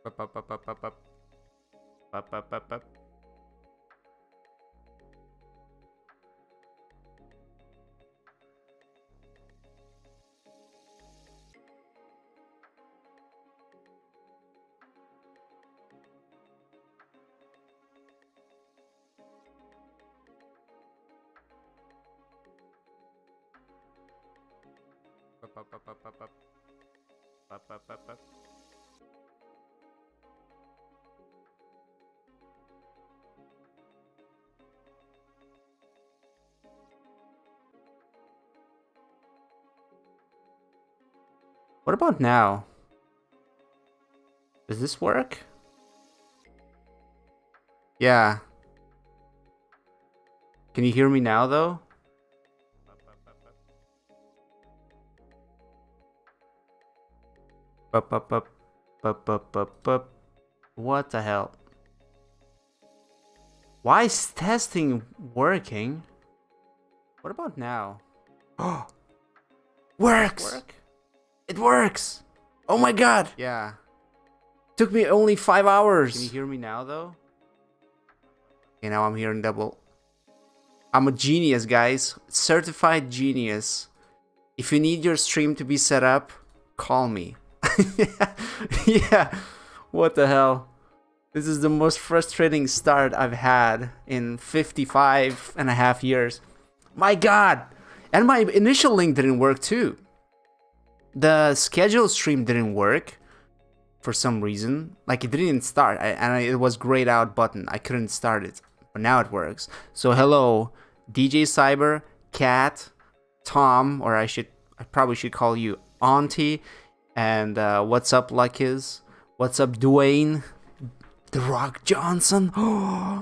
Up, up, up, up, up, up. Up, up, up, up. Up, up, up, up, up, up. Up, up, up, up. What about now? Does this work? Yeah. Can you hear me now, though? Up, up, up, up, up, up, up. What the hell? Why is testing working? What about now? Oh, works! It works! Oh my god! Yeah. Took me only 5 hours. Can you hear me now, though? Okay, now I'm hearing double. I'm a genius, guys. Certified genius. If you need your stream to be set up, call me. Yeah. What the hell? This is the most frustrating start I've had in 55 and a half years. My god! And my initial link didn't work too. The scheduled stream didn't work for some reason. Like, it didn't start, it was grayed out button. I couldn't start it, but now it works. So hello, DJ Cyber, Cat, Tom, or I probably should call you Auntie, and what's up, Luckies? What's up, Dwayne? The Rock Johnson.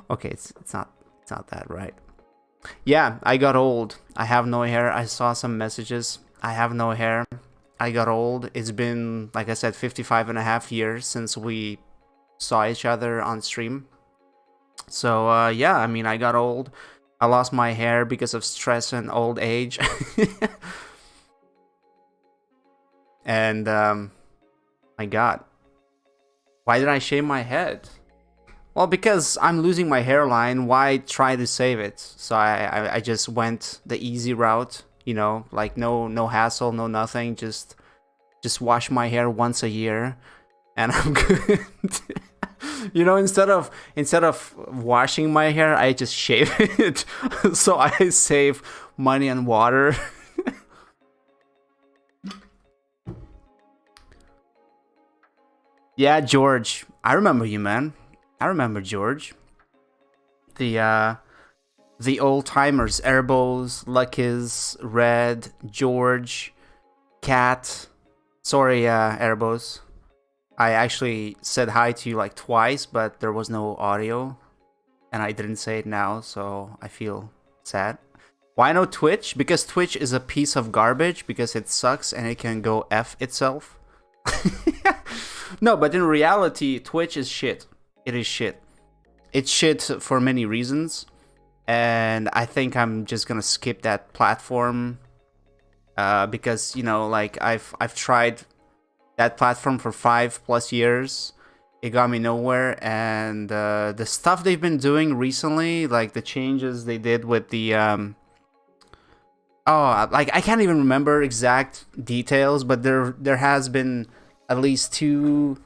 Okay, it's not that, right? Yeah, I got old. I have no hair. I saw some messages. I have no hair. I got old. It's been, like I said, 55 and a half years since we saw each other on stream. So, yeah, I mean, I got old. I lost my hair because of stress and old age. And, my god. Why did I shave my head? Well, because I'm losing my hairline, why try to save it? So I just went the easy route, you know, like no hassle, no nothing, just wash my hair once a year and I'm good. You know, instead of washing my hair, I just shave it. So I save money and water. Yeah, George. I remember you, man. I remember George. The old timers, Airbos, Luckies, Red, George, Cat. Sorry, Airbos. I actually said hi to you like twice, but there was no audio. And I didn't say it now, so I feel sad. Why no Twitch? Because Twitch is a piece of garbage, because it sucks and it can go F itself. No, but in reality, Twitch is shit. It is shit. It's shit for many reasons. And I think I'm just gonna skip that platform. Because, you know, like, I've tried that platform for 5+ years. It got me nowhere. And the stuff they've been doing recently, like the changes they did with the... like, I can't even remember exact details, but there has been at least 2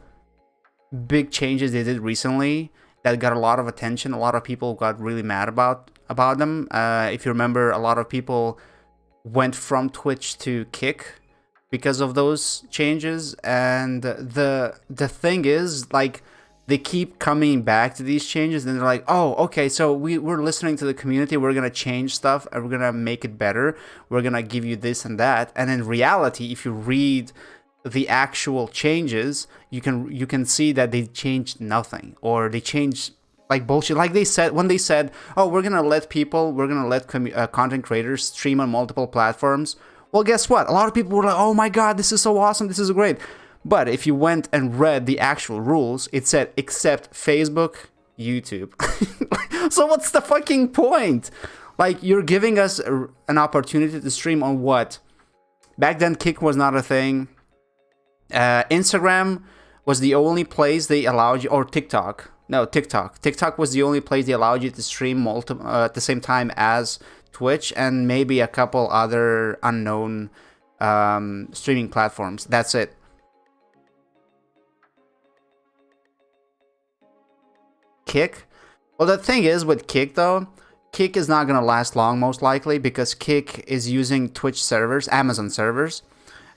big changes they did recently that got a lot of attention. A lot of people got really mad about them. If you remember, a lot of people went from Twitch to Kick because of those changes. And the thing is, like, they keep coming back to these changes, and they're like, oh, okay, so we're listening to the community, we're gonna change stuff, and we're gonna make it better, we're gonna give you this and that. And in reality, if you read the actual changes, you can see that they changed nothing, or they changed like bullshit. Like they said, when they said, oh, we're gonna let content creators stream on multiple platforms. Well, guess what? A lot of people were like, oh my god, this is so awesome, this is great. But if you went and read the actual rules, it said except Facebook, YouTube. So what's the fucking point? Like, you're giving us an opportunity to stream on what? Back then, Kick was not a thing. Instagram was the only place they allowed you, or TikTok. No, TikTok. TikTok was the only place they allowed you to stream at the same time as Twitch, and maybe a couple other unknown streaming platforms. That's it. Kick. Well, the thing is with Kick though, Kick is not gonna last long most likely because Kick is using Twitch servers, Amazon servers.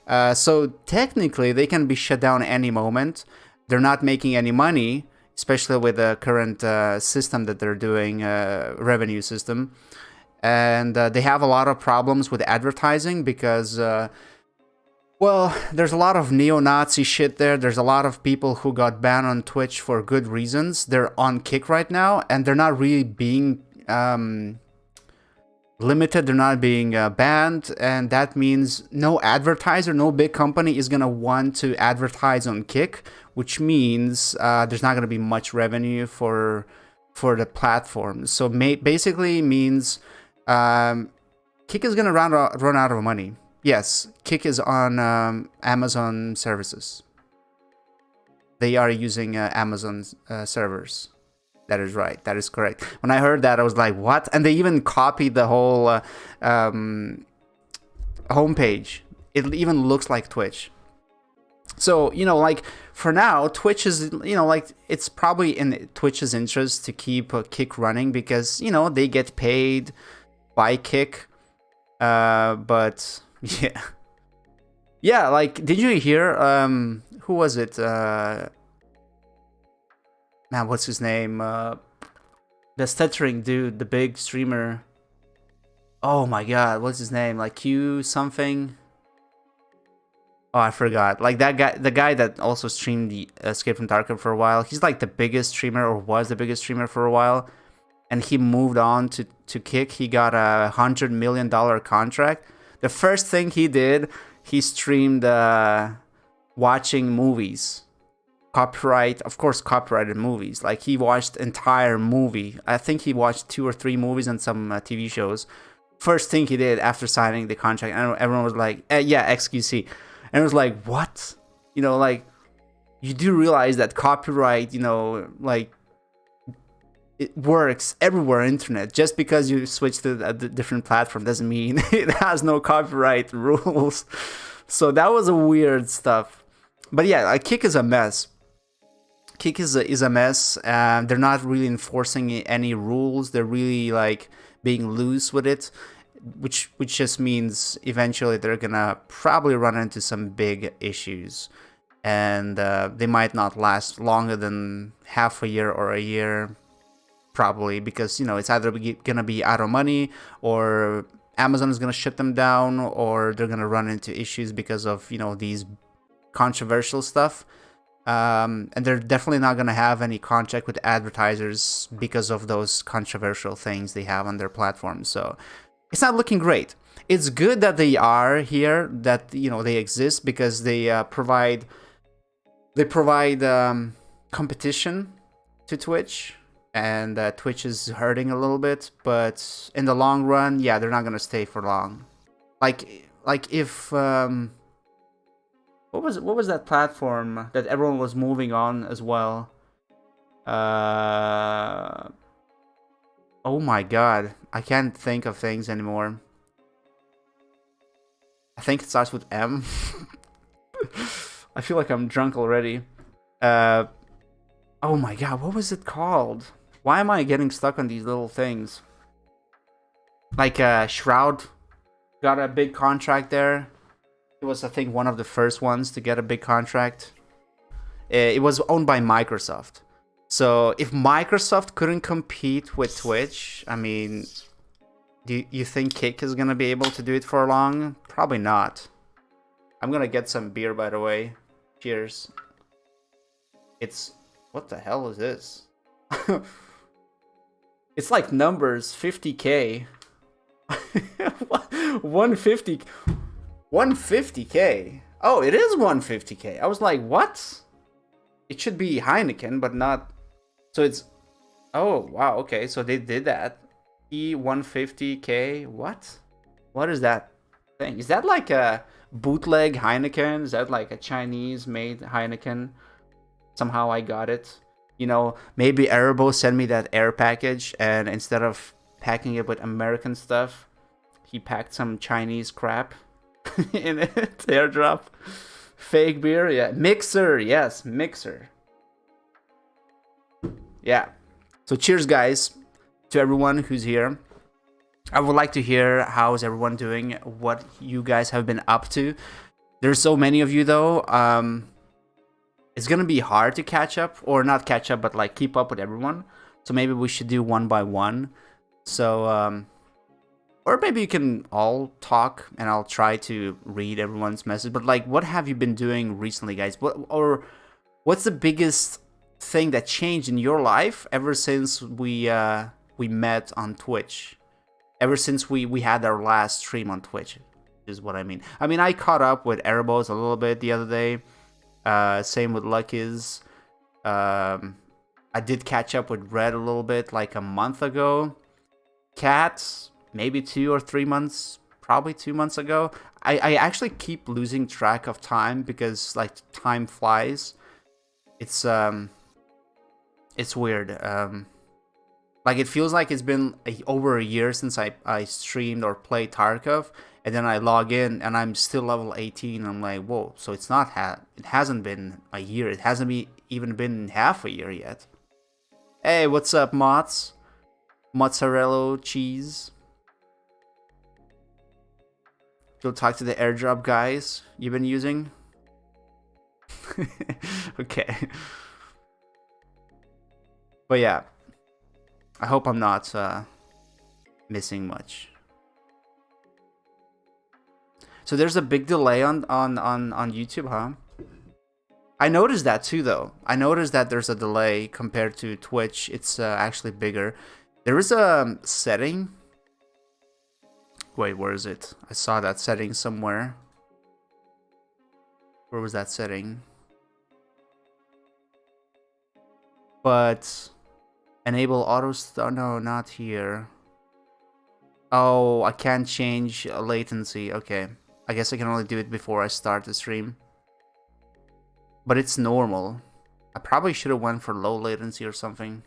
So technically they can be shut down any moment. They're not making any money, especially with the current system that they're doing, revenue system. And they have a lot of problems with advertising because, well, there's a lot of neo-Nazi shit there. There's a lot of people who got banned on Twitch for good reasons. They're on Kick right now, and they're not really being limited. They're not being banned, and that means no advertiser, no big company is going to want to advertise on Kick, which means there's not going to be much revenue for the platform. So basically means Kick is going to run out of money. Yes, Kick is on Amazon services. They are using Amazon servers. That is right. That is correct. When I heard that, I was like, what? And they even copied the whole homepage. It even looks like Twitch. So, you know, like, for now, Twitch is, you know, like, it's probably in Twitch's interest to keep Kick running because, you know, they get paid by Kick. But, yeah. Yeah, like, did you hear, who was it? Man, what's his name? The stuttering dude, the big streamer. Oh my god, what's his name? Like Q something? Oh, I forgot. Like that guy, the guy that also streamed the Escape from Tarkov for a while. He's like the biggest streamer, or was the biggest streamer for a while. And he moved on to Kick. He got a $100 million contract. The first thing he did, he streamed watching movies. Copyright, of course, copyrighted movies. Like, he watched entire movie. I think he watched 2 or 3 movies and some TV shows. First thing he did after signing the contract, and everyone was like, yeah, XQC. And it was like, what? You know, like, you do realize that copyright, you know, like, it works everywhere on the internet. Just because you switch to a different platform doesn't mean it has no copyright rules. So that was a weird stuff. But yeah, like, Kick is a mess. Kick is a mess. They're not really enforcing any rules. They're really like being loose with it, which just means eventually they're gonna probably run into some big issues, and they might not last longer than half a year or a year, probably, because, you know, it's either gonna be out of money, or Amazon is gonna shut them down, or they're gonna run into issues because of, you know, these controversial stuff. And they're definitely not going to have any contract with advertisers because of those controversial things they have on their platform. So it's not looking great. It's good that they are here, that, you know, they exist, because they provide competition to Twitch, and Twitch is hurting a little bit. But in the long run, yeah, they're not going to stay for long. Like if What was that platform that everyone was moving on as well? Oh my god, I can't think of things anymore. I think it starts with M. I feel like I'm drunk already. Oh my god, what was it called? Why am I getting stuck on these little things? Like Shroud got a big contract there. It was, I think, one of the first ones to get a big contract. It was owned by Microsoft. So if Microsoft couldn't compete with Twitch, I mean, do you think Kick is going to be able to do it for long? Probably not. I'm going to get some beer, by the way. Cheers. It's... What the hell is this? It's like numbers, 50k. 150... 150k. Oh, it is 150k. I was like, what? It should be Heineken, but not. So it's. Oh, wow. Okay, so they did that. E150k. What? What is that thing? Is that like a bootleg Heineken? Is that like a Chinese-made Heineken? somehow I got it. You know, maybe Airbo sent me that air package, and instead of packing it with American stuff, he packed some Chinese crap in it. Airdrop. Fake beer, yeah. Mixer, yes, Mixer. Yeah. So cheers, guys, to everyone who's here. I would like to hear how's everyone doing, what you guys have been up to. There's so many of you, though. It's gonna be hard to catch up, or not catch up, but like keep up with everyone. So maybe we should do one by one. So, or maybe you can all talk, and I'll try to read everyone's message. But like, what have you been doing recently, guys? What's the biggest thing that changed in your life ever since we met on Twitch? Ever since we had our last stream on Twitch, is what I mean. I mean, I caught up with Erebos a little bit the other day. Same with Lucky's. I did catch up with Red a little bit, like a month ago. Cats, maybe 2 or 3 months, probably 2 months ago. I actually keep losing track of time because like time flies. It's weird. Like it feels like it's been over a year since I streamed or played Tarkov, and then I log in and I'm still level 18. I'm like, whoa! So it's not it hasn't been a year. It hasn't even been half a year yet. Hey, what's up, Mott's? Mozzarella cheese. Go talk to the airdrop guys you've been using. Okay. But yeah, I hope I'm not missing much. So there's a big delay on YouTube, huh? I noticed that too, though. I noticed that there's a delay compared to Twitch. It's actually bigger. There is a setting. Wait, where is it? I saw that setting somewhere. Where was that setting? But enable auto start. No, not here. Oh, I can't change latency. Okay. I guess I can only do it before I start the stream. But it's normal. I probably should have went for low latency or something.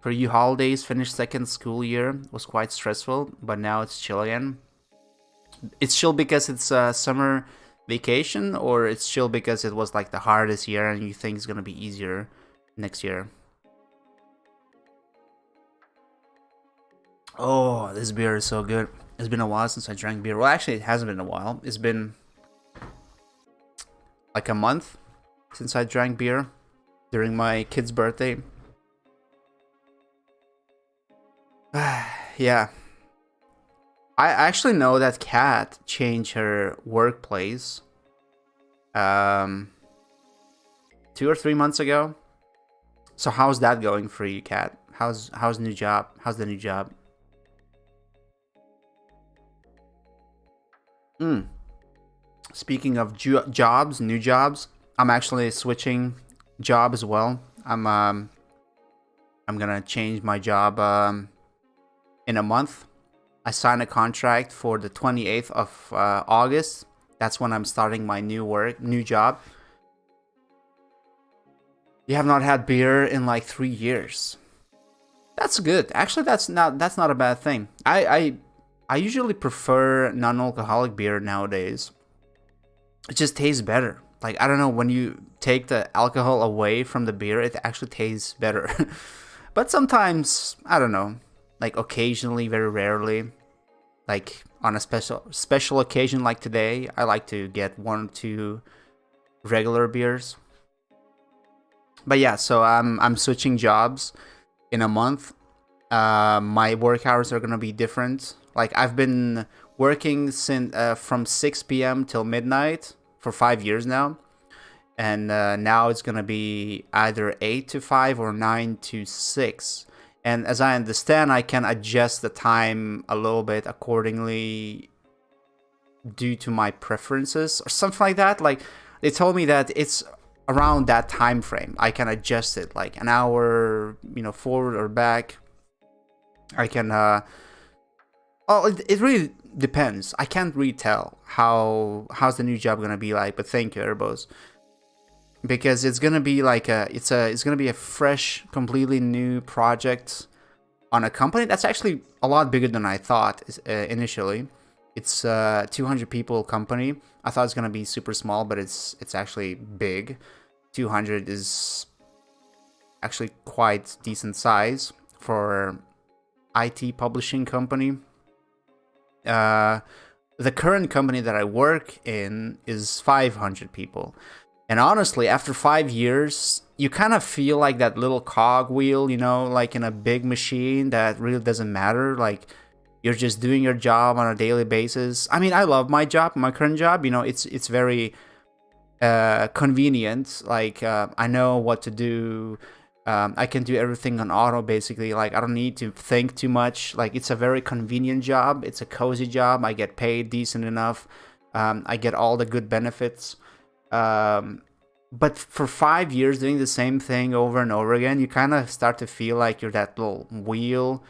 For you, holidays, finished second school year was quite stressful, but now it's chill again. It's chill because it's summer vacation, or it's chill because it was like the hardest year and you think it's gonna be easier next year? Oh, this beer is so good. It's been a while since I drank beer. Well, actually, it hasn't been a while. It's been like a month since I drank beer during my kid's birthday. Yeah. I actually know that Kat changed her workplace 2 or 3 months ago. So how's that going for you, Kat? How's new job? How's the new job? Speaking of jobs, new jobs, I'm actually switching job as well. I'm gonna change my job in a month. I signed a contract for the 28th of August. That's when I'm starting my new job. You have not had beer in like 3 years. That's good. Actually, that's not a bad thing. I usually prefer non-alcoholic beer nowadays. It just tastes better. Like, I don't know, when you take the alcohol away from the beer, it actually tastes better. But sometimes, I don't know, like occasionally, very rarely, like on a special occasion like today, I like to get 1 or 2 regular beers. But yeah, so I'm switching jobs in a month. My work hours are gonna be different. Like, I've been working since from 6 p.m. till midnight for 5 years now, and now it's gonna be either 8 to 5 or 9 to 6. And as I understand, I can adjust the time a little bit accordingly due to my preferences or something like that. Like, they told me that it's around that time frame. I can adjust it like an hour, forward or back. I can Well, it really depends. I can't really tell how's the new job gonna be like. But thank you, Erbos, because it's gonna be like it's gonna be a fresh, completely new project on a company that's actually a lot bigger than I thought initially. It's a 200 people company. I thought it's gonna be super small, but it's actually big. 200 is actually quite decent size for IT publishing company. The current company that I work in is 500 people. And honestly, after 5 years, you kind of feel like that little cog wheel, like in a big machine that really doesn't matter. Like, you're just doing your job on a daily basis. I mean, I love my job, my current job. It's very convenient. Like, I know what to do. I can do everything on auto, basically. Like, I don't need to think too much. Like, it's a very convenient job. It's a cozy job. I get paid decent enough. I get all the good benefits. But for 5 years doing the same thing over and over again, you kind of start to feel like you're that little wheel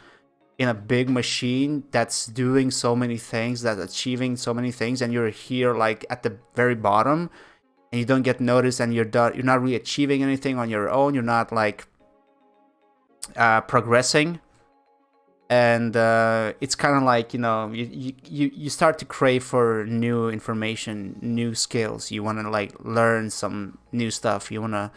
in a big machine that's doing so many things, that's achieving so many things, and you're here like at the very bottom, and you don't get noticed, and you're not really achieving anything on your own. You're not like progressing. And it's kind of like, you start to crave for new information, new skills. You want to like learn some new stuff. You want to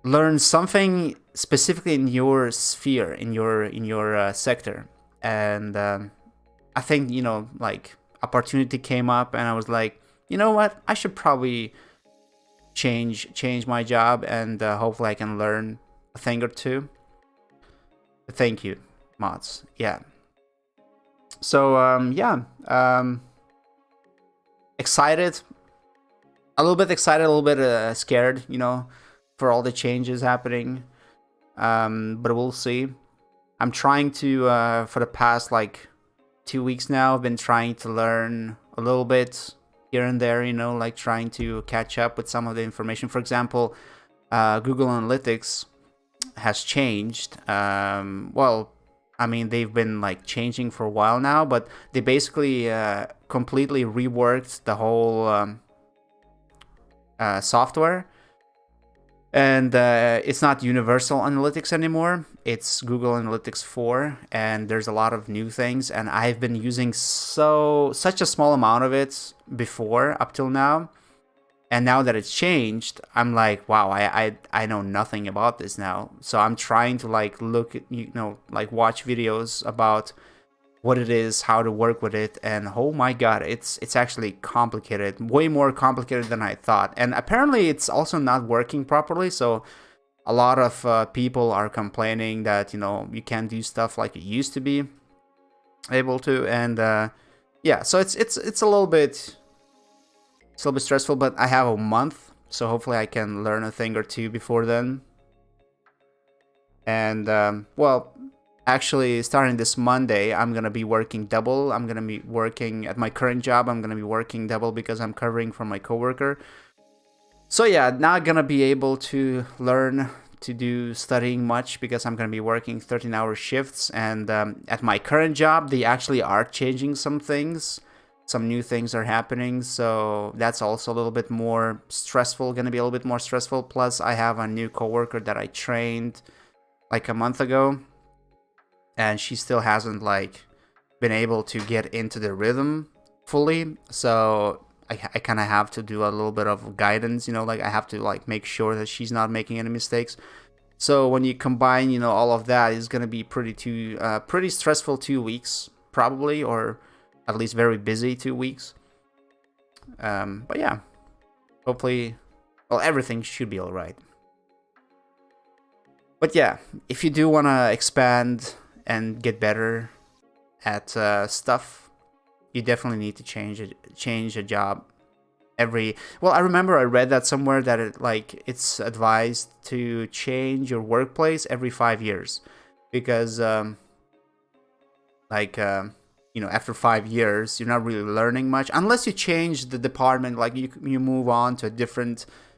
learn something specifically in your sphere, in your sector. And I think, like, opportunity came up, and I was like, you know what, I should probably change my job, and hopefully I can learn a thing or two. Thank you, mods. Yeah. So excited, a little bit excited, a little bit scared, for all the changes happening. But we'll see. I'm trying to for the past like 2 weeks now, I've been trying to learn a little bit here and there, like trying to catch up with some of the information. For example, Google Analytics has changed. Well, I mean, they've been like changing for a while now, but they basically completely reworked the whole software. And it's not Universal Analytics anymore. It's Google Analytics 4, and there's a lot of new things. And I've been using such a small amount of it before, up till now. And now that it's changed, I'm like, wow, I know nothing about this now. So I'm trying to like look at, like watch videos about what it is, how to work with it, and oh my god, it's actually complicated, way more complicated than I thought. And apparently it's also not working properly, so a lot of people are complaining that you can't do stuff like you used to be able to. And yeah, so it's a little bit stressful, but I have a month, so hopefully I can learn a thing or two before then. And well, actually, starting this Monday, I'm going to be working double. I'm going to be working at my current job. I'm going to be working double because I'm covering for my coworker. So yeah, not going to be able to learn to do studying much because I'm going to be working 13-hour shifts. And at my current job, they actually are changing some things. Some new things are happening. So that's also a little bit more stressful, going to be a little bit more stressful. Plus, I have a new coworker that I trained like a month ago, and she still hasn't like been able to get into the rhythm fully. So I kind of have to do a little bit of guidance, like I have to like make sure that she's not making any mistakes. So when you combine, all of that, it's gonna be pretty stressful 2 weeks probably, or at least very busy 2 weeks. But yeah, hopefully, well, everything should be all right. But yeah, if you do want to expand and get better at stuff, you definitely need to change a job well, I remember I read that somewhere that it's advised to change your workplace every 5 years, because after 5 years you're not really learning much unless you change the department. Like you move on to a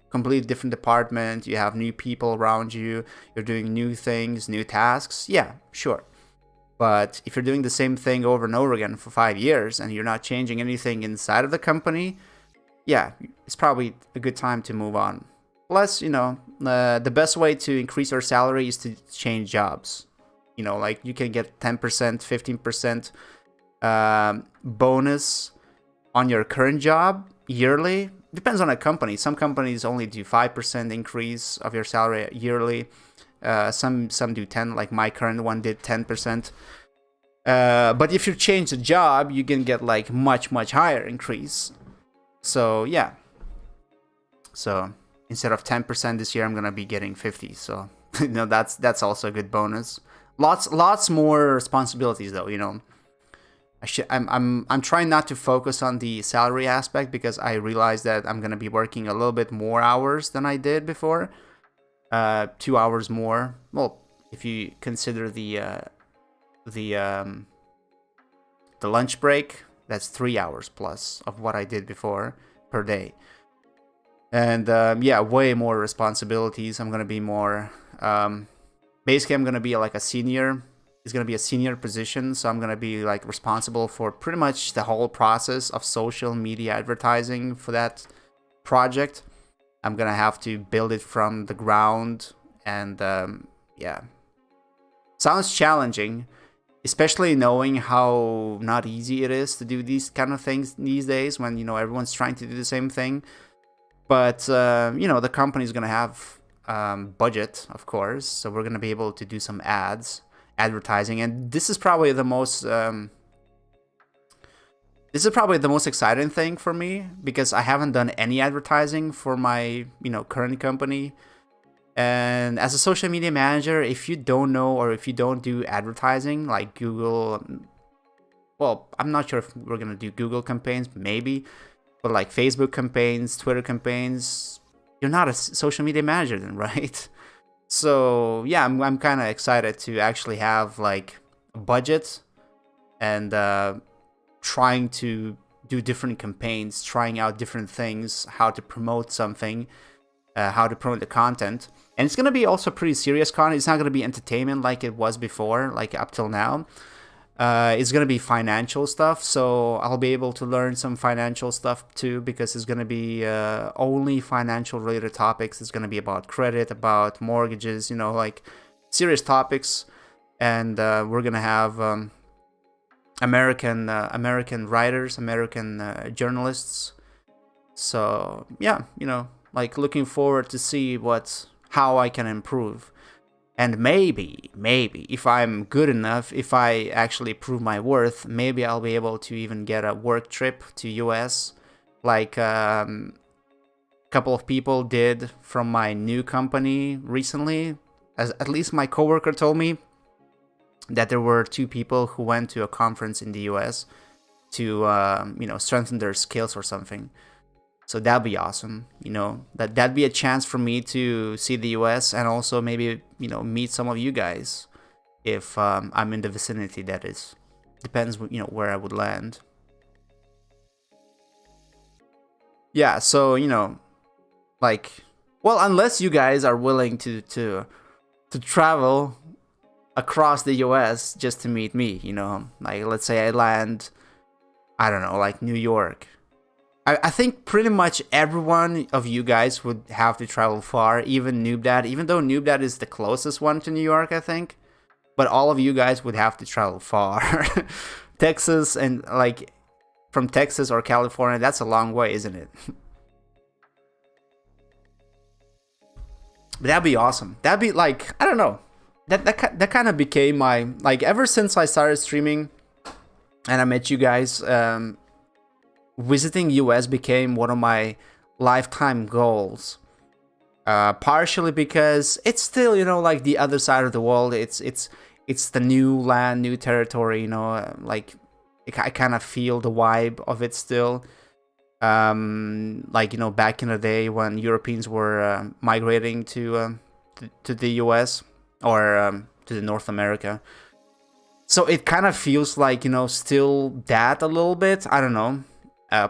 completely different department, you have new people around you, you're doing new things, new tasks. Yeah, sure. But if you're doing the same thing over and over again for 5 years and you're not changing anything inside of the company, yeah, it's probably a good time to move on. Plus, the best way to increase your salary is to change jobs. Like you can get 10%, 15% bonus on your current job yearly. Depends on a company. Some companies only do 5% increase of your salary yearly. Some do 10, like my current one did 10%. But if you change the job, you can get like much higher increase. So yeah. So instead of 10% this year, I'm gonna be getting 50. So that's also a good bonus. Lots more responsibilities though. I'm trying not to focus on the salary aspect because I realize that I'm gonna be working a little bit more hours than I did before. 2 hours more. Well, if you consider the lunch break, that's 3 hours plus of what I did before per day. And yeah, way more responsibilities. I'm gonna be more. Basically, I'm gonna be like a senior. It's gonna be a senior position, so I'm gonna be like responsible for pretty much the whole process of social media advertising for that project. I'm gonna have to build it from the ground, and yeah, sounds challenging, especially knowing how not easy it is to do these kind of things these days when everyone's trying to do the same thing. But the company's gonna have budget, of course, so we're gonna be able to do some advertising, and this is probably the most exciting thing for me because I haven't done any advertising for my current company. And as a social media manager, if you don't know or if you don't do advertising like Google, well, I'm not sure if we're gonna do Google campaigns, maybe, but like Facebook campaigns, Twitter campaigns, you're not a social media manager then, right? So yeah, I'm kind of excited to actually have like a budget and trying to do different campaigns, trying out different things, how to promote something, how to promote the content. And it's going to be also pretty serious content. It's not going to be entertainment like it was before, like up till now. It's going to be financial stuff, so I'll be able to learn some financial stuff too, because it's going to be only financial related topics. It's going to be about credit, about mortgages, like serious topics. And we're going to have American writers, American journalists. So yeah, like looking forward to see how I can improve. And maybe, if I'm good enough, if I actually prove my worth, maybe I'll be able to even get a work trip to US, like a couple of people did from my new company recently. At least my coworker told me that there were 2 people who went to a conference in the US to, strengthen their skills or something. So that'd be awesome, that'd be a chance for me to see the US and also maybe, meet some of you guys if I'm in the vicinity, that is. Depends, where I would land. Yeah, so, like, well, unless you guys are willing to travel across the US just to meet me, like let's say I land, I don't know, like New York. I think pretty much everyone of you guys would have to travel far, even Noobdad, even though Noobdad is the closest one to New York, I think. But all of you guys would have to travel far. Texas, and like from Texas or California, that's a long way, isn't it? But that'd be awesome. That'd be like, I don't know. That kind of became my, like, ever since I started streaming and I met you guys, visiting US became one of my lifetime goals. Partially because it's still, like the other side of the world. It's the new land, new territory, like I kind of feel the vibe of it still. Like, back in the day when Europeans were migrating to the US or to the North America. So it kind of feels like, still that a little bit. I don't know.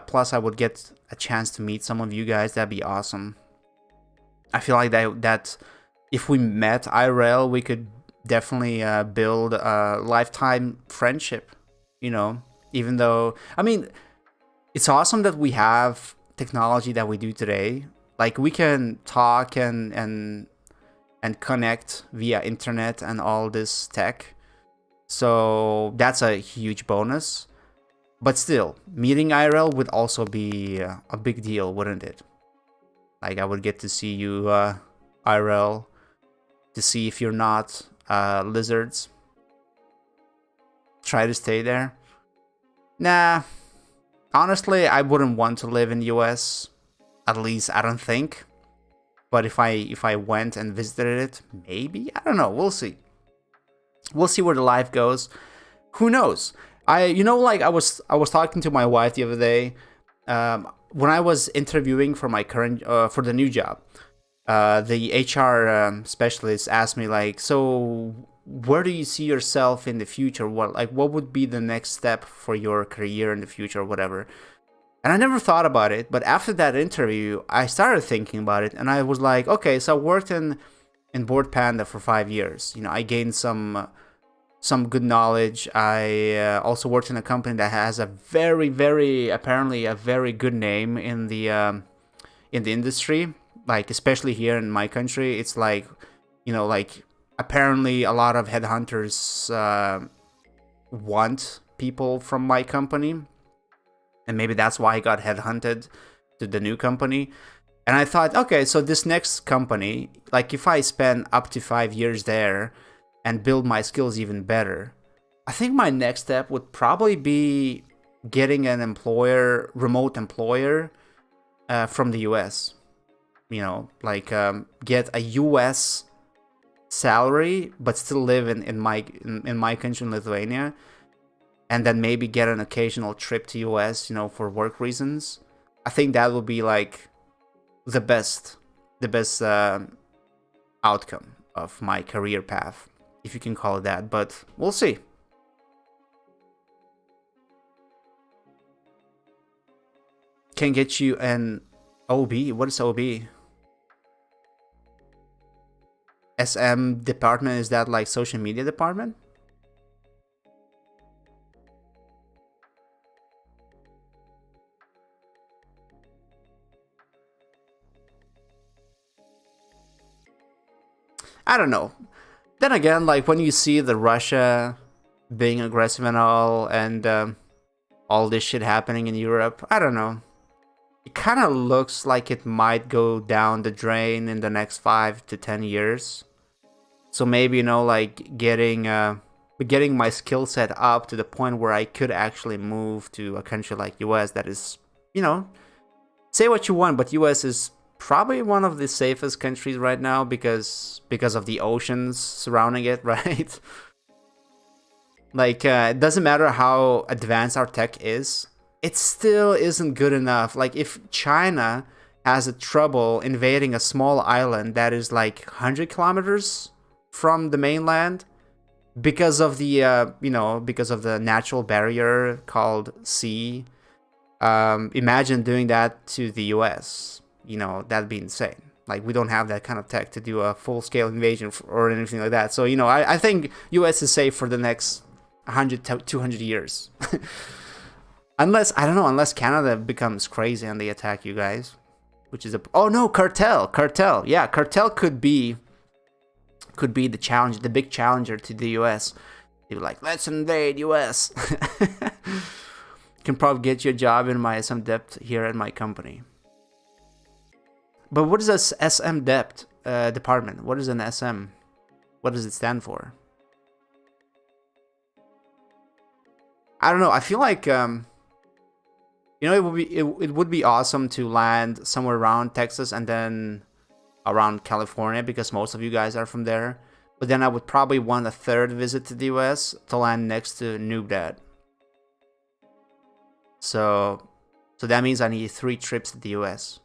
Plus, I would get a chance to meet some of you guys. That'd be awesome. I feel like that if we met IRL, we could definitely build a lifetime friendship. You know, even though, I mean, it's awesome that we have technology that we do today. Like we can talk and connect via internet and all this tech. So that's a huge bonus. But still, meeting IRL would also be a big deal, wouldn't it? Like I would get to see you IRL, to see if you're not lizards. Try to stay there. Nah, honestly, I wouldn't want to live in the US. At least I don't think. But if I went and visited it, maybe, I don't know. We'll see. We'll see where the life goes. Who knows? Like I was talking to my wife the other day. When I was interviewing for my current for the new job, the HR specialist asked me like, so where do you see yourself in the future? What would be the next step for your career in the future, or whatever? And I never thought about it, but after that interview, I started thinking about it, and I was like, okay, so I worked in Bored Panda for 5 years. You know, I gained some good knowledge. I also worked in a company that has a very, very, apparently a very good name in the industry. Like especially here in my country, it's like, you know, like apparently a lot of headhunters want people from my company, and maybe that's why I got headhunted to the new company. And I thought, okay, so this next company, like if I spend up to 5 years there and build my skills even better, I think my next step would probably be getting an employer, remote employer from the US. You know, like get a US salary, but still live in my country, in Lithuania, and then maybe get an occasional trip to US, you know, for work reasons. I think that would be like the best outcome of my career path, if you can call it that. But we'll see. Can get you an OB. What is OB? SM department, is that like social media department? I don't know. Then again, like when you see the Russia being aggressive and all this shit happening in Europe, I don't know. It kind of looks like it might go down the drain in the next 5 to 10 years. So maybe, you know, like getting my skill set up to the point where I could actually move to a country like US that is, you know, say what you want, but US is probably one of the safest countries right now because of the oceans surrounding it, right? Like it doesn't matter how advanced our tech is, it still isn't good enough. Like if China has a trouble invading a small island that is like 100 kilometers from the mainland because of the because of the natural barrier called sea, imagine doing that to the US. You know, that'd be insane. Like we don't have that kind of tech to do a full-scale invasion or anything like that. So, you know, I think US is safe for the next 100 to 200 years. Unless, I don't know, unless Canada becomes crazy and they attack you guys, which is oh no, cartel. Yeah, cartel could be the challenge, the big challenger to the US. They're like, let's invade US. Can probably get you a job in my SM Dept here at my company. But what is this SM Dept department? What is an SM? What does it stand for? I don't know. I feel like it would be awesome to land somewhere around Texas and then around California because most of you guys are from there. But then I would probably want a third visit to the US to land next to Noob Dad. So that means I need 3 trips to the US.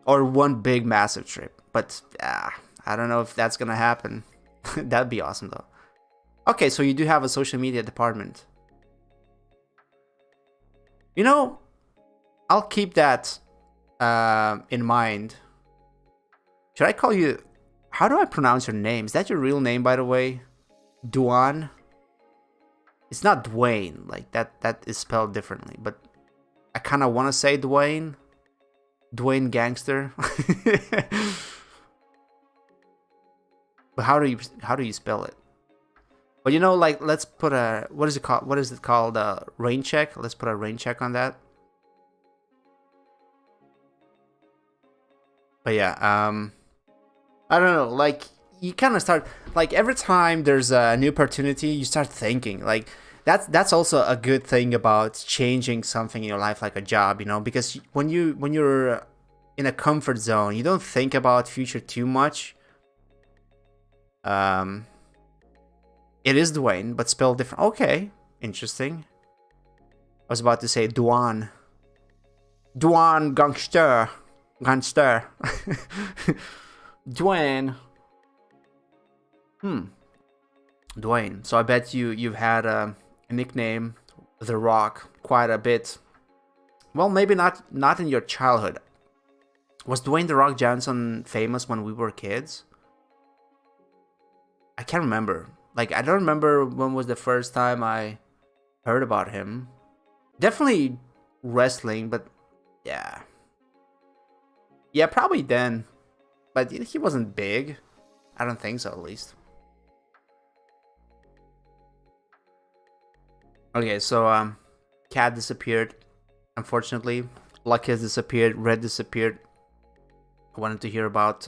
Or one big massive trip. But I don't know if that's gonna happen. That'd be awesome though. Okay, so you do have a social media department. You know, I'll keep that in mind. Should I call you... How do I pronounce your name? Is that your real name, by the way? Duan? It's not Dwayne. Like, that is spelled differently. But I kind of want to say Dwayne. Dwayne Gangster. But how do you spell it? But you know, like, let's put a, what is it called? What is it called? Rain check. Let's put a rain check on that. But yeah, I don't know. Like, you kind of start, like, every time there's a new opportunity, you start thinking. Like, that's also a good thing about changing something in your life, like a job, you know, because when you're in a comfort zone, you don't think about future too much. It is Dwayne, but spelled different. Okay, interesting. I was about to say Duan. Duan Gangster. Gangster. Dwayne. Dwayne. So I bet you've had a nickname, The Rock, quite a bit. Well, maybe not in your childhood. Was Dwayne The Rock Johnson famous when we were kids? I can't remember. Like, I don't remember when was the first time I heard about him. Definitely wrestling, but yeah. Yeah, probably then. But he wasn't big. I don't think so, at least. Okay, so Cat disappeared. Unfortunately, Lucky has disappeared. Red disappeared. I wanted to hear about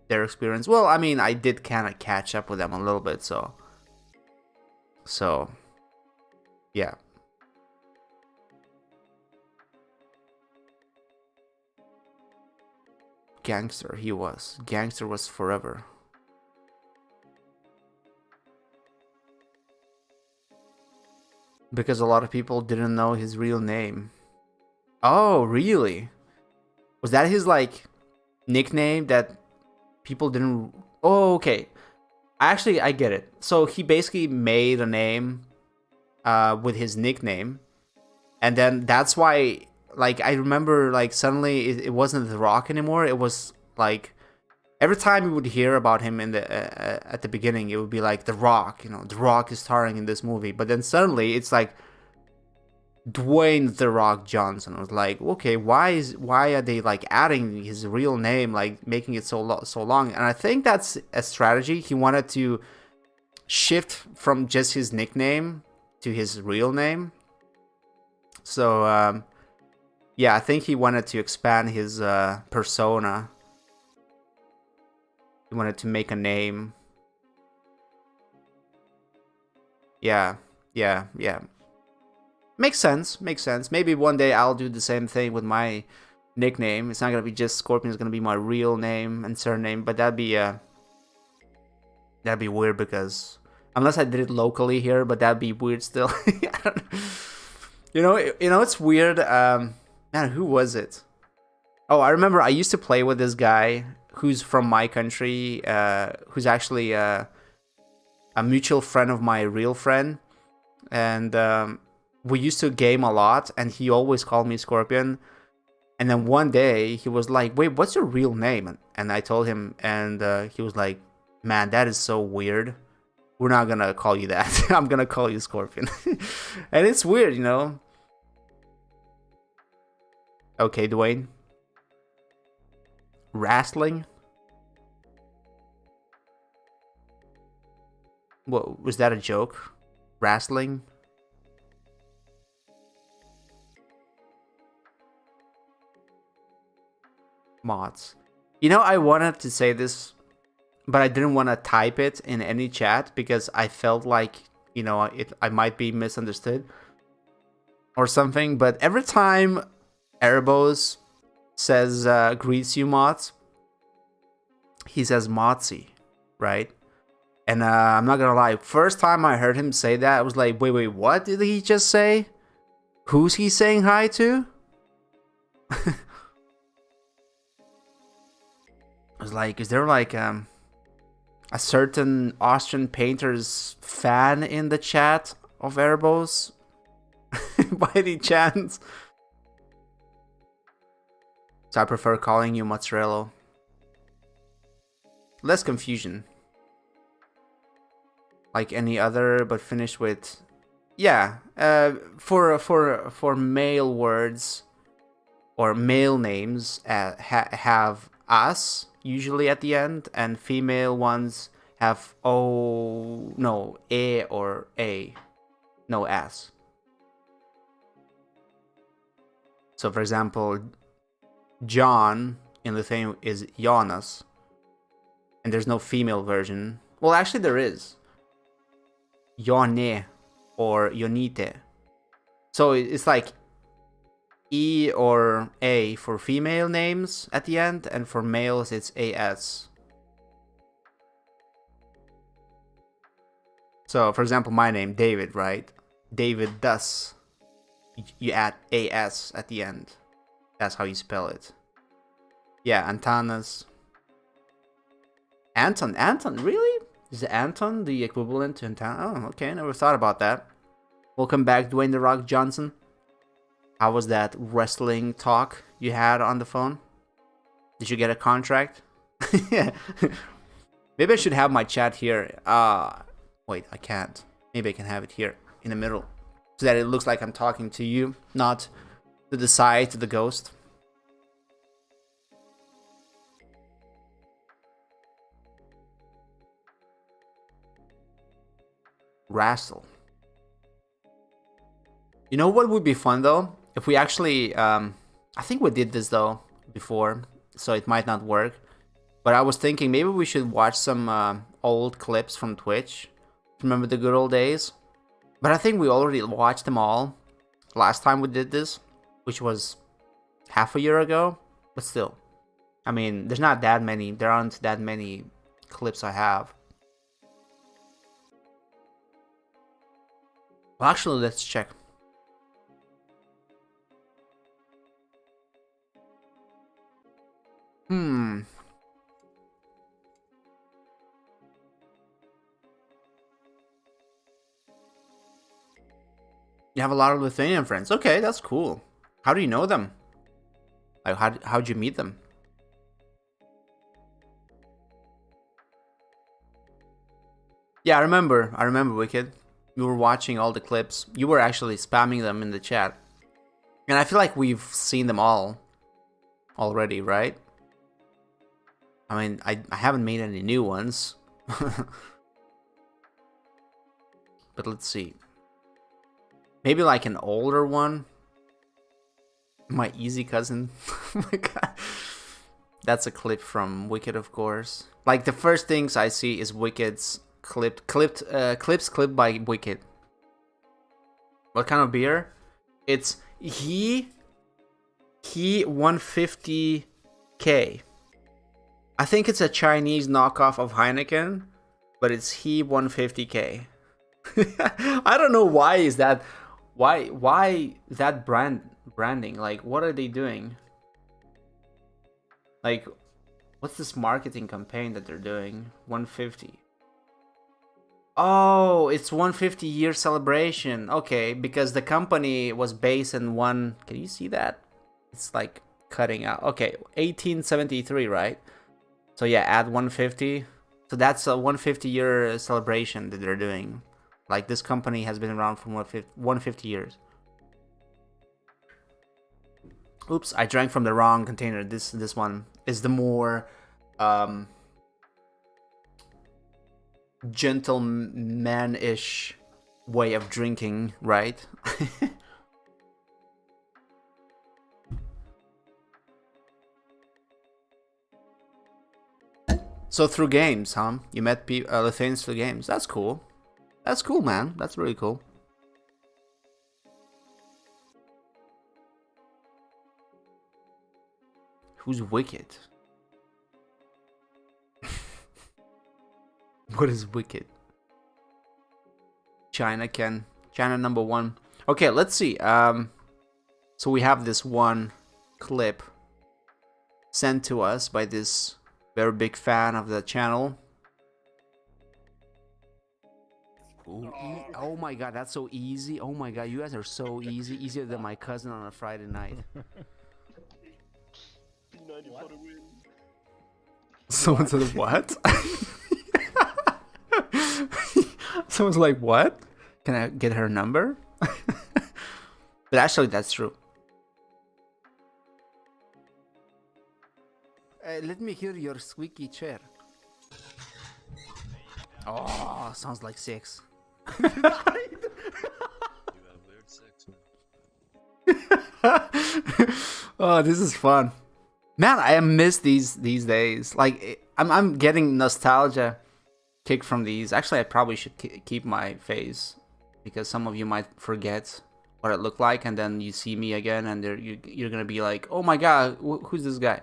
their experience. Well, I mean, I did kind of catch up with them a little bit, so yeah. Gangster, he was. Gangster was forever. Because a lot of people didn't know his real name. Oh, really? Was that his, like, nickname that people didn't... Oh, okay. Actually, I get it. So he basically made a name with his nickname. And then that's why, like, I remember, like, suddenly it wasn't The Rock anymore. It was, like, every time you would hear about him in the at the beginning, it would be like The Rock. You know, The Rock is starring in this movie. But then suddenly it's like Dwayne The Rock Johnson. I was like, okay, why are they, like, adding his real name, like, making it so long? And I think that's a strategy. He wanted to shift from just his nickname to his real name. So yeah, I think he wanted to expand his persona. He wanted to make a name. Yeah. Makes sense. Maybe one day I'll do the same thing with my nickname. It's not gonna be just Scorpion. It's gonna be my real name and surname. But that'd be weird, because unless I did it locally here, but that'd be weird still. I don't know. You know, it's weird. Man, who was it? Oh, I remember I used to play with this guy who's from my country, who's actually a mutual friend of my real friend, and we used to game a lot, and he always called me Scorpion. And then one day he was like, "Wait, what's your real name?" And I told him, and he was like, "Man, that is so weird. We're not gonna call you that. I'm gonna call you Scorpion." And it's weird, you know. Okay, Dwayne. Wrestling? What was that, a joke? Wrestling? Mods. You know, I wanted to say this, but I didn't want to type it in any chat because I felt like, you know, I might be misunderstood or something. But every time Erebos says greets you, mods, he says Modsy, right? And I'm not gonna lie, first time I heard him say that, I was like, wait, what did he just say? Who's he saying hi to? I was like, is there like a certain Austrian painter's fan in the chat of Erebos? By any chance? So I prefer calling you Mozzarella. less confusion. Like any other, but finished with, yeah. For male words or male names, have us usually at the end, and female ones have o, no, e or a, no s. So for example, John in Lithuanian is Jonas, and there's no female version. Well, actually there is. Yone or Yonite. So it's like E or A for female names at the end, and for males it's AS. So for example, my name, David, right? David Thus. You add AS at the end. That's how you spell it. Yeah, Antanas. Anton, really? Is Anton the equivalent to Anton? Oh, okay, never thought about that. Welcome back, Dwayne "The Rock" Johnson. How was that wrestling talk you had on the phone? Did you get a contract? Yeah. Maybe I should have my chat here. Wait, I can't. Maybe I can have it here in the middle, so that it looks like I'm talking to you, not to the side, to the ghost. Wrestle. You know what would be fun though? If we actually, I think we did this though before, so it might not work. But I was thinking maybe we should watch some old clips from Twitch. Remember the good old days? But I think we already watched them all last time we did this, which was half a year ago. But still, I mean, there's not that many. There aren't that many clips I have. Well, actually, let's check. You have a lot of Lithuanian friends. Okay, that's cool. How do you know them? Like, how'd you meet them? Yeah, I remember, Wicked. You were watching all the clips. You were actually spamming them in the chat. And I feel like we've seen them all already, right? I mean, I haven't made any new ones. But let's see. Maybe like an older one. My easy cousin. Oh my god. That's a clip from Wicked, of course. Like the first things I see is Wicked's clips clipped by Wicked. What kind of beer? It's he 150K. I think it's a Chinese knockoff of Heineken, but it's he 150K. I don't know why is that. Why that branding? Like, what are they doing? Like, what's this marketing campaign that they're doing? 150. Oh, it's 150-year celebration. Okay, because the company was based in one. Can you see that? It's like cutting out. Okay, 1873, right? So yeah, add 150. So that's a 150-year celebration that they're doing. Like, this company has been around for 150 years. Oops, I drank from the wrong container. This one is the more gentleman-ish way of drinking, right? So through games, huh? You met Lithuanians through games. That's cool. That's cool, man. That's really cool. Who's Wicked? What is Wicked? China number 1. Okay, let's see. So we have this one clip sent to us by this very big fan of the channel. Ooh, oh my god, that's so easy. Oh my god, you guys are so easy. Easier than my cousin on a Friday night. Someone said what? Someone's like, what? Can I get her number? But actually, that's true. Let me hear your squeaky chair. Oh, sounds like sex. Oh, this is fun, man. I miss these days. Like, I'm getting nostalgia kick from these. Actually, I probably should keep my face, because some of you might forget what it looked like, and then you see me again, and you're gonna be like, oh my god, who's this guy?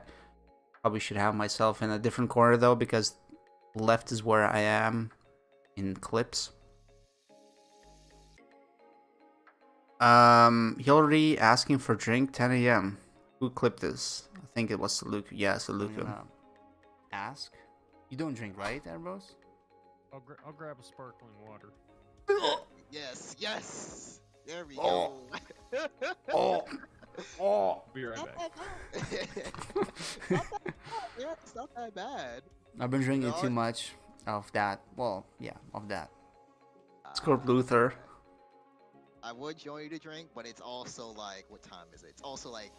Probably should have myself in a different corner though, because left is where I am in clips. Hillary asking for drink 10 a.m. Who clipped this? I think it was Saluka. Yeah, Saluka. Ask? You don't drink, right, Airbros? I'll grab a sparkling water. Yes, yes. There we go. Oh. Be right back. Yeah, it's not that bad. I've been drinking too much of that. Well, yeah, of that. Scorp Luther. I would join you to drink, but it's also like, what time is it? It's also like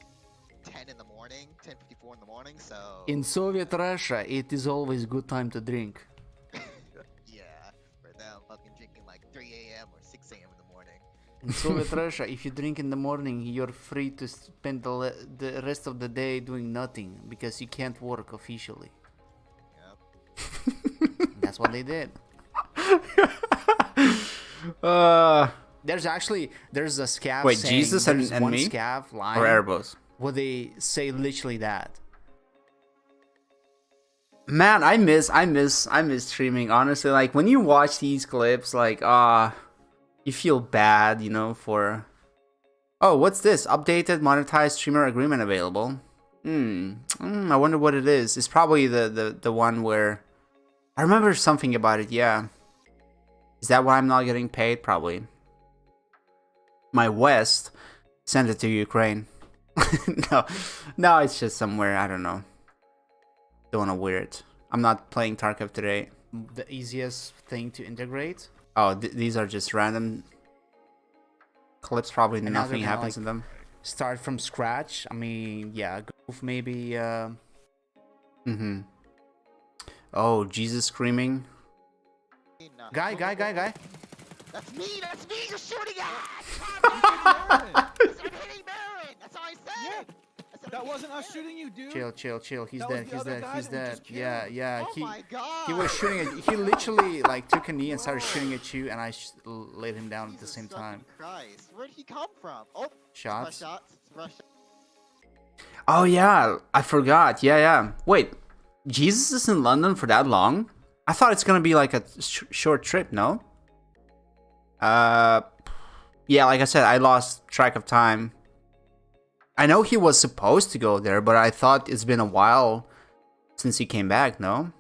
10 in the morning, 10:54 in the morning, so... In Soviet Russia, it is always good time to drink. Yeah, for them, fucking drinking like 3 a.m. or 6 a.m. in the morning. In Soviet Russia, if you drink in the morning, you're free to spend the rest of the day doing nothing, because you can't work officially. Yep. That's what they did. There's a scav. Wait, saying, Jesus and me? Scav line, or Airbus? Where they say literally that. Man, I miss streaming, honestly. Like, when you watch these clips, like, you feel bad, you know, for... Oh, what's this? Updated monetized streamer agreement available. I wonder what it is. It's probably the one where... I remember something about it, yeah. Is that why I'm not getting paid? Probably. My West sent it to Ukraine. No, it's just somewhere, I don't know. Don't want to wear it. I'm not playing Tarkov today. The easiest thing to integrate. Oh, these are just random clips. Probably and nothing happens in them. Start from scratch. I mean, yeah, Goof maybe. Oh, Jesus screaming. No. Guy. That's me you're shooting at! I'm hitting Baron! That's all I said! Yeah. That wasn't us shooting you, dude. Chill. He's dead. Yeah. Oh my god! He was shooting at you. He literally like took a knee and started shooting at you, and I laid him down at the same time. Christ. Where'd he come from? Oh, shots. Rush. Oh yeah, I forgot. Yeah. Wait, Jesus is in London for that long? I thought it's gonna be like a short trip, no? Yeah, like I said, I lost track of time. I know he was supposed to go there, but I thought it's been a while since he came back, no?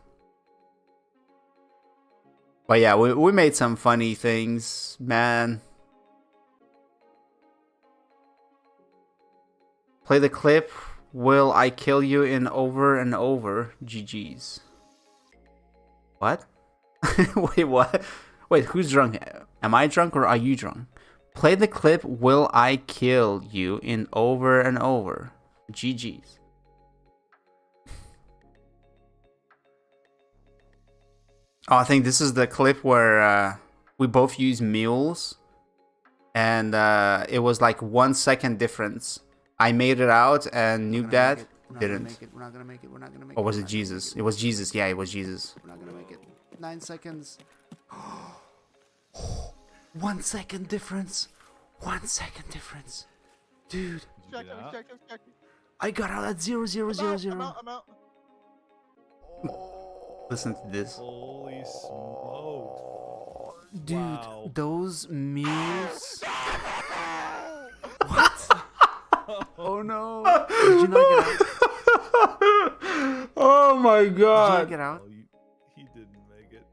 But yeah, we made some funny things, man. Play the clip. Will I kill you in over and over? GG's. What? Wait, what? Wait, who's drunk? Am I drunk or are you drunk? Play the clip. Will I kill you in over and over? GG's. Oh, I think this is the clip where we both use mules, and it was like 1 second difference. I made it out, and Noob Dad didn't. We're not gonna make it. Or was it Jesus? It was Jesus. Yeah, it was Jesus. We're not gonna make it. 9 seconds. 1 second difference. 1 second difference. Dude. I got out at 0,000. I'm out. Listen to this. Holy smokes. Dude, wow. Those mules. What? Oh no. Did you not get out? Oh my god. Did you not get out? He didn't make it.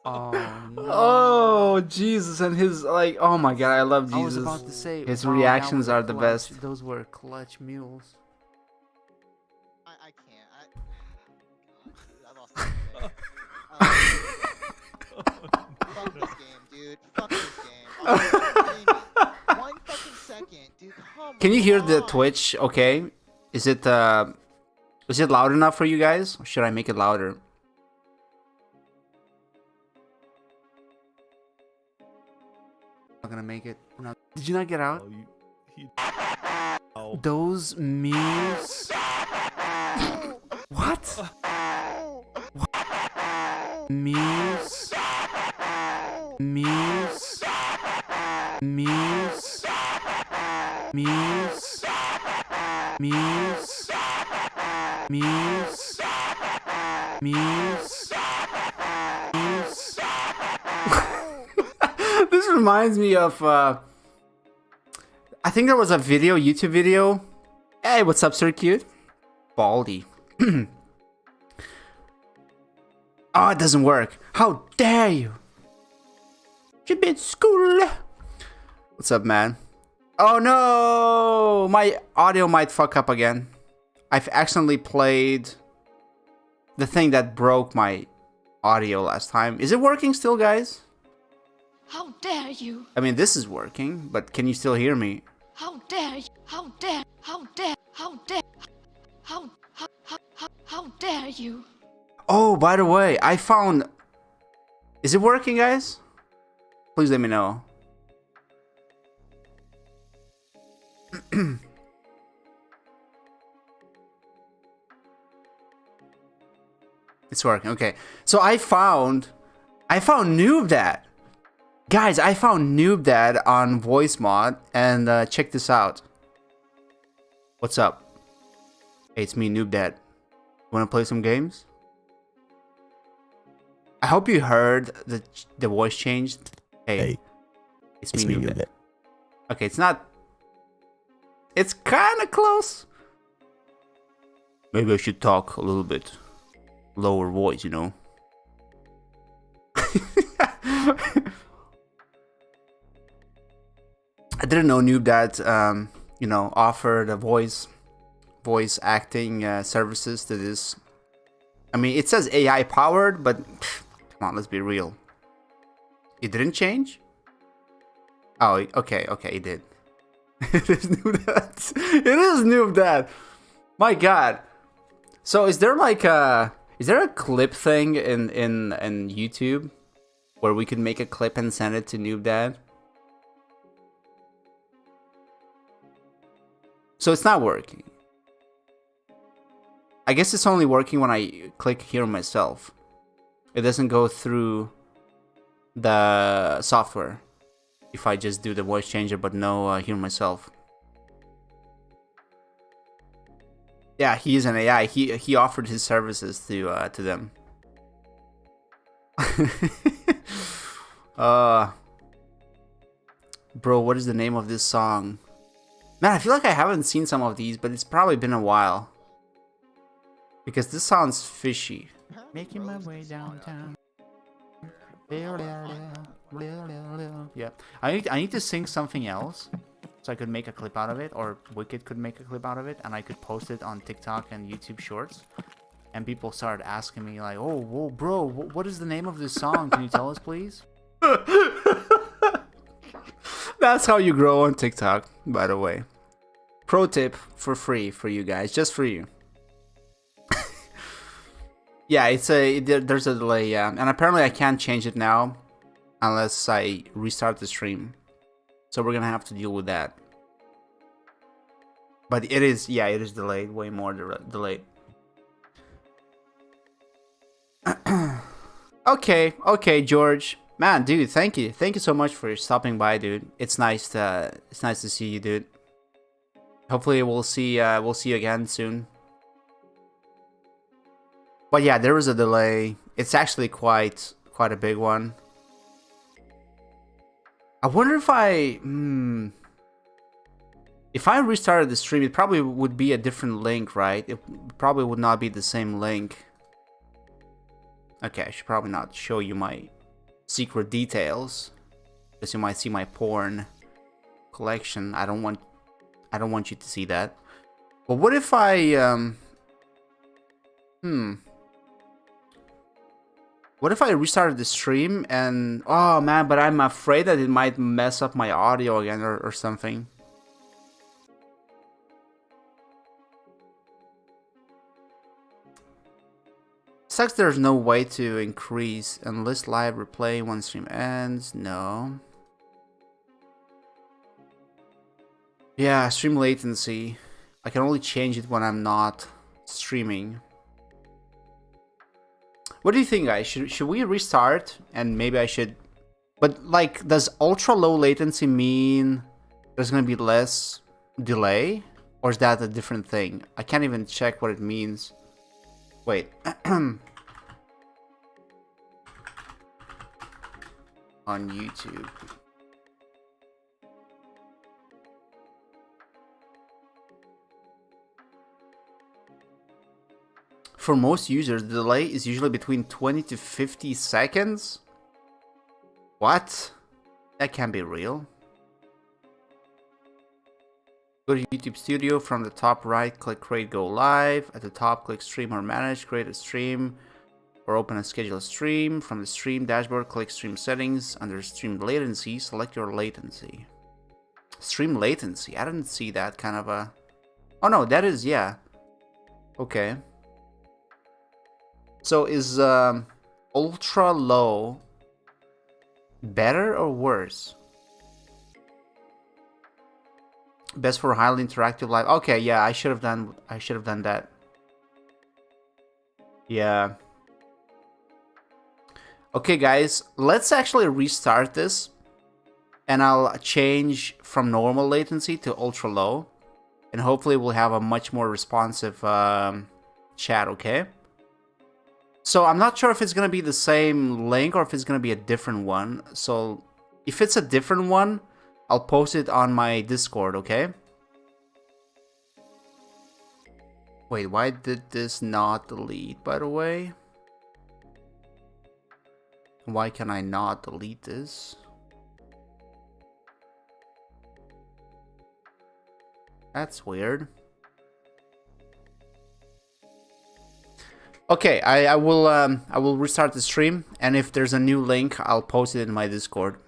Oh no. Oh Jesus, and his like, oh my god, I love Jesus. I was about to say his reactions are the best. Those were clutch mules. I can't. Fuck this game, dude. Fuck this game. Oh, you're kidding me. 1 fucking second, dude. Come Can you hear the on. Twitch? Okay. Is it loud enough for you guys? Or should I make it louder? Not gonna make it. No. Did you not get out? Oh. Those memes. What? Memes. Memes. Memes. Memes. Memes. Memes. Memes. Memes. This reminds me of I think there was a video, YouTube video. Hey, what's up, Sir Cute? Baldy. Oh, it doesn't work. How dare you? You been school. What's up, man? Oh no! My audio might fuck up again. I've accidentally played the thing that broke my audio last time. Is it working still, guys? How dare you? I mean, this is working, but can you still hear me? How dare you? How dare? How dare? How dare? How dare you? Oh, by the way, I found... Is it working, guys? Please let me know. It's working, okay. So I found Noob Dad. Guys, I found Noob Dad on Voice Mod, and check this out. What's up? Hey, it's me, Noob Dad. Wanna play some games? I hope you heard the voice changed. Hey, it's me, Noob Dad. Okay, it's not... It's kinda close. Maybe I should talk a little bit lower voice, you know? I didn't know Noob Dad, you know, offered a voice acting services to this. I mean, it says AI powered, but pff, come on, let's be real. It didn't change? Oh, okay, it did. It is Noob Dad. It is Noob Dad. My God. So is there like a clip thing in YouTube where we could make a clip and send it to Noob Dad? So it's not working. I guess it's only working when I click hear myself. It doesn't go through the software if I just do the voice changer but no hear myself. Yeah, he is an AI. He offered his services to them. Bro, what is the name of this song? Man, I feel like I haven't seen some of these, but it's probably been a while. Because this sounds fishy. Making my way downtown. Yeah. I need to sing something else so I could make a clip out of it, or Wicked could make a clip out of it, and I could post it on TikTok and YouTube Shorts. And people started asking me like, "Oh, whoa, bro, what is the name of this song? Can you tell us, please?" That's how you grow on TikTok, by the way. Pro tip for free for you guys, just for you. Yeah, there's a delay, yeah, and apparently I can't change it now unless I restart the stream. So we're gonna have to deal with that. But it is delayed, way more delayed. Okay, George. Man, dude, thank you so much for stopping by, dude. It's nice to see you, dude. Hopefully we'll see you again soon. But yeah, there was a delay. It's actually quite a big one. I wonder if I restarted the stream, it probably would be a different link, right? It probably would not be the same link. Okay, I should probably not show you my secret details, because you might see my porn collection. I don't want you to see that. But what if I What if I restarted the stream and... Oh, man, but I'm afraid that it might mess up my audio again or something. Sucks there's no way to increase unless live replay when stream ends. No. Yeah, stream latency. I can only change it when I'm not streaming. What do you think, guys? Should we restart? And maybe I should... But, like, does ultra low latency mean there's gonna be less delay? Or is that a different thing? I can't even check what it means. Wait. On YouTube. For most users, the delay is usually between 20 to 50 seconds. What? That can't be real. Go to YouTube Studio. From the top right, click Create Go Live. At the top, click Stream or Manage. Create a stream or open a scheduled stream. From the stream dashboard, click Stream Settings. Under Stream Latency, select your latency. Stream latency? I didn't see that kind of a... Oh no, that is, yeah. Okay. So is ultra low better or worse? Best for highly interactive live. Okay, yeah, I should have done that. Yeah. Okay, guys, let's actually restart this, and I'll change from normal latency to ultra low, and hopefully we'll have a much more responsive chat. Okay. So I'm not sure if it's gonna be the same link or if it's gonna be a different one. So if it's a different one, I'll post it on my Discord, okay? Wait, why did this not delete, by the way? Why can I not delete this? That's weird. Okay, I will restart the stream, and if there's a new link, I'll post it in my Discord.